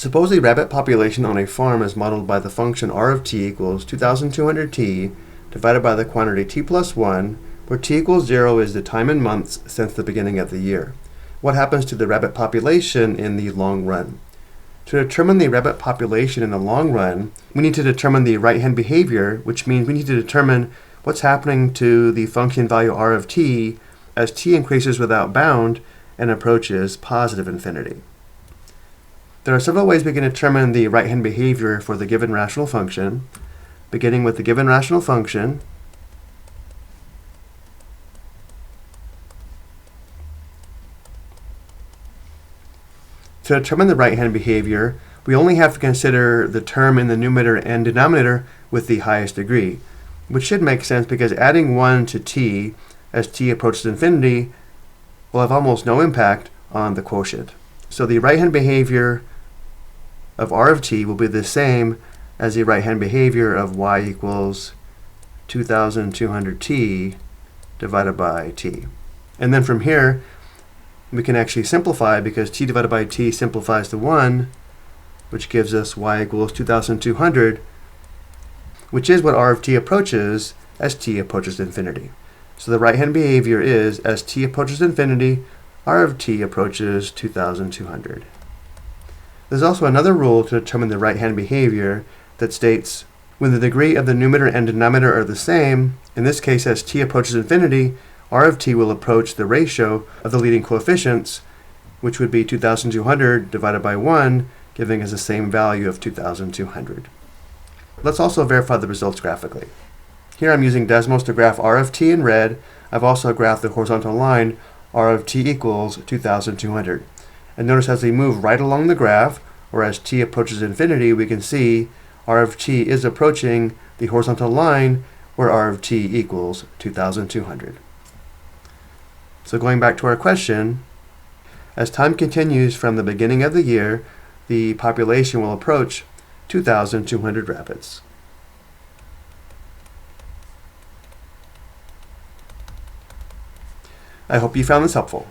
Suppose the rabbit population on a farm is modeled by the function r of t equals 2200t divided by the quantity t plus 1, where t equals 0 is the time in months since the beginning of the year. What happens to the rabbit population in the long run? To determine the rabbit population in the long run, we need to determine the right-hand behavior, which means we need to determine what's happening to the function value r of t as t increases without bound and approaches positive infinity. There are several ways we can determine the right-hand behavior for the given rational function. Beginning with the given rational function, to determine the right-hand behavior, we only have to consider the term in the numerator and denominator with the highest degree, which should make sense because adding 1 to t as t approaches infinity will have almost no impact on the quotient. So the right-hand behavior of r of t will be the same as the right-hand behavior of y equals 2200t divided by t. And then from here, we can actually simplify because t divided by t simplifies to 1, which gives us y equals 2200, which is what r of t approaches as t approaches infinity. So the right-hand behavior is, as t approaches infinity, r of t approaches 2200. There's also another rule to determine the right-hand behavior that states when the degree of the numerator and denominator are the same, in this case as t approaches infinity, r of t will approach the ratio of the leading coefficients, which would be 2200 divided by 1, giving us the same value of 2200. Let's also verify the results graphically. Here I'm using Desmos to graph r of t in red. I've also graphed the horizontal line r of t equals 2200. And notice as we move right along the graph, or as t approaches infinity, we can see r of t is approaching the horizontal line where r of t equals 2200. So going back to our question, as time continues from the beginning of the year, the population will approach 2200 rabbits. I hope you found this helpful.